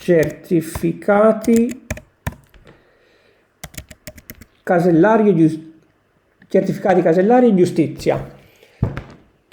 certificati casellari giustizia۔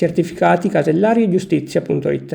certificati casellari giustizia.it۔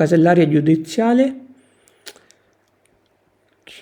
casellari giudiziale،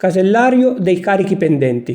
casellario dei carichi pendenti،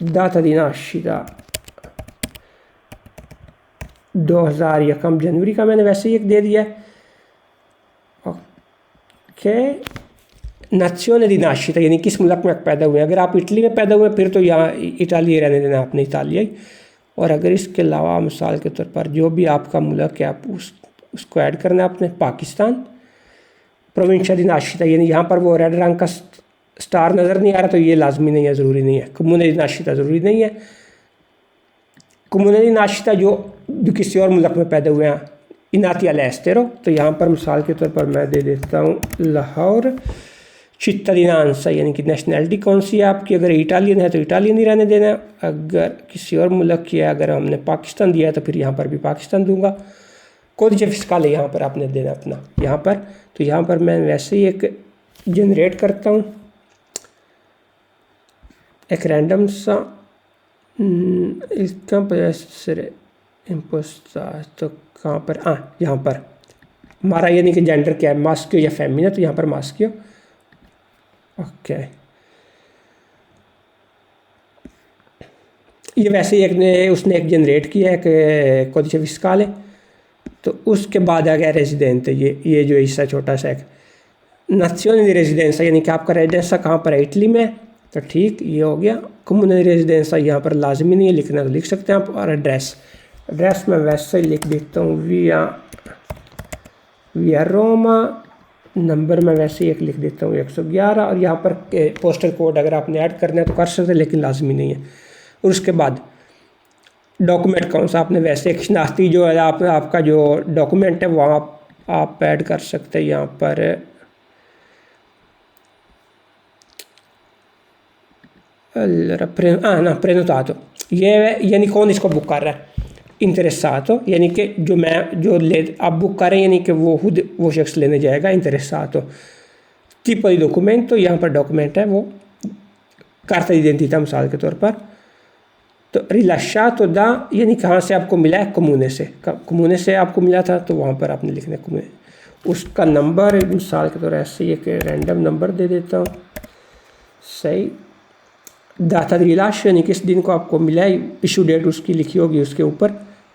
data di nascita 2001 जनवरी का मैंने वैसे ही एक दे दिया है। ओके, नाzione di nascita यानी किस मुल्क में पैदा हुए। अगर आप इटली में पैदा हुए फिर तो यहाँ इटालिया रहने देना आपने, इटालिया ही। और अगर इसके अलावा मिसाल के तौर पर जो भी आपका मुल्क है आप उसको ऐड करना है आपने। पाकिस्तान, प्रोविंशिया दी नाशिता यानी यहाँ पर वो रेड रंग का स्टार नज़र नहीं आ रहा तो ये लाजमी नहीं है, ज़रूरी नहीं है। कम्यूने दी नाशिता ज़रूरी नहीं है। कम्यूने दी नाशिता जो किसी और मुल्क में पैदा हुए हैं, इनाती अलेस्टेरो, तो यहाँ पर मिसाल के तौर पर मैं दे देता हूँ लाहौर। चित्तदीनांसा यानी कि नेशनैलिटी कौन सी है आपकी, अगर इटालियन है तो इटालियन ही रहने देना। अगर किसी और मुल्क की है, अगर हमने पाकिस्तान दिया है तो फिर यहाँ पर भी पाकिस्तान दूंगा। कोडिce फिस्काले यहाँ पर आपने देना अपना यहाँ पर। तो यहाँ पर मैं वैसे ही एक जनरेट करता हूँ एक रैंडम सा, इसका पर इम्पोस्टा तो कहाँ पर, यहाँ पर हमारा यानी कि जेंडर क्या है, मास्कियो या फेमिना, तो यहाँ पर मास्कियो। ओके, ये वैसे ही उसने एक जनरेट किया है कि कोडिce फिस्काले। तो उसके बाद आ गया रेजिडेंट, ये जो हिस्सा छोटा सा एक नाzione di residenza यानी कि आपका रेजिडेंसा कहाँ पर है, इटली में, तो ठीक ये हो गया। कम्यूने दी रेजिडेंसा यहाँ पर लाजमी नहीं है लिखना, तो लिख सकते हैं आप। और एड्रेस में वैसे ही लिख देता हूँ विया रोमा। नंबर में वैसे ही एक लिख देता हूँ 111। और यहाँ पर पोस्टल कोड अगर आपने ऐड करना है तो कर सकते हैं, लेकिन लाजमी नहीं है। और उसके बाद डॉक्यूमेंट कौन सा आपने, वैसे एक शनाख्ती जो है आपका जो डॉक्यूमेंट है वो आप ऐड कर सकते हैं यहाँ पर। प्रेनोटातो, ये यानी कौन इसको बुक कर रहा है। इंटरेसातो यानी कि आप बुक कर रहे हैं यानी कि वो शख्स लेने जाएगा। इंटरेसातो tipo di documento, यहाँ पर डॉक्यूमेंट है वो कार्ता d'identità मिसाल के तौर पर। तो rilasciato da यानी कहाँ से आपको मिला है, कम्यूने से आपको मिला था, तो वहाँ पर आपने लिखना है कम्यूने। उसका नंबर मिसाल के तौर ऐसे ही एक रैंडम नंबर दे देता हूँ, सही। डाटा रिलाश यानी किस दिन को आपको मिला है, इशू डेट उसकी लिखी होगी उसके ऊपर।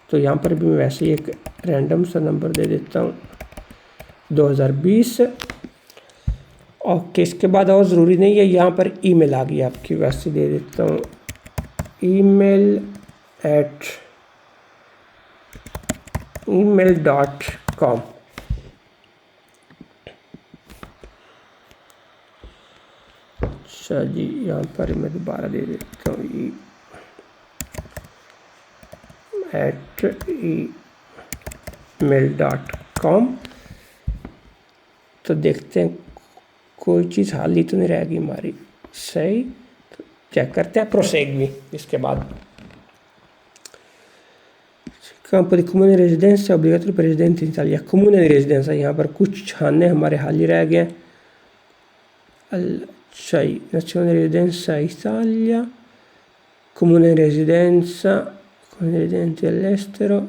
तो यहाँ पर भी मैं वैसे ही एक रैंडम सा नंबर दे देता हूँ 2020। ओके, इसके बाद और ज़रूरी नहीं है, यहाँ पर ईमेल आ गई आपकी, वैसे दे देता हूँ email@email.com। अच्छा जी, यहाँ पर मैं दोबारा दे देता हूँ email.com। तो देखते हैं कोई चीज़ हाली तो नहीं रहेगी हमारी, सही। तो चेक करते हैं प्रोसेगवी। इसके बाद campo di comune residenza obbligatorio per residenti in Italia, comune di residenza, यहाँ पर कुछ छाने हमारे हाली रह गए। अच्छा, nazione di residenza Italia, comune di residenza, comune di residenti all'estero,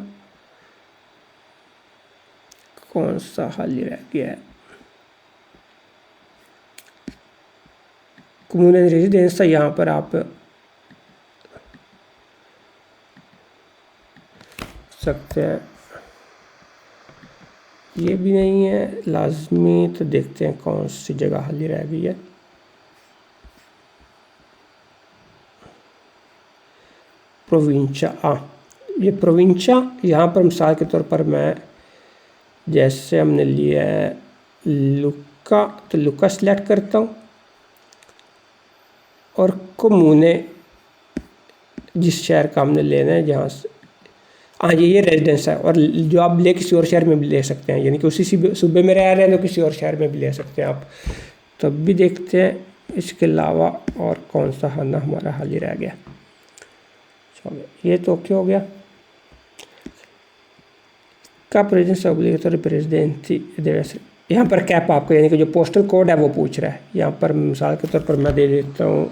कौन सा हाली रह गया है। कम्यूने दी रेजिडेंसा यहाँ पर आप सकते हैं, ये भी नहीं है लाजमी। तो देखते हैं कौन सी जगह खाली रह गई है। प्रोविंचा, ये प्रोविंचा यहाँ पर मिसाल के तौर पर मैं जैसे हमने लिया है लुक्का, तो लुक्का सेलेक्ट करता हूँ। और कम्यूने जिस शहर का हमने लेना है, जहाँ से ये रेजिडेंस है। और जो आप ले किसी और शहर में भी ले सकते हैं, यानी कि उसी सूबे में रह रहे हैं तो किसी और शहर में भी ले सकते हैं आप। तो अब भी देखते हैं इसके अलावा और कौन सा खाना हमारा हाली रह गया। चलो, ये तो क्या हो गया। का प्रेजेंस ऑब्लिगेटरी प्रेसिडेंसी यहाँ पर कैप आपको यानी कि जो पोस्टल कोड है वो पूछ रहा है। यहाँ पर मिसाल के तौर पर मैं दे देता हूँ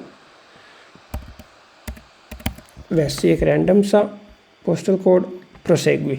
वैसे एक रैंडम सा पोस्टल कोड प्रोसेगवी।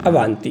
avanti.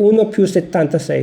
1+76،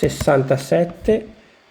67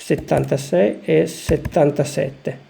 76 e 77،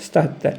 77.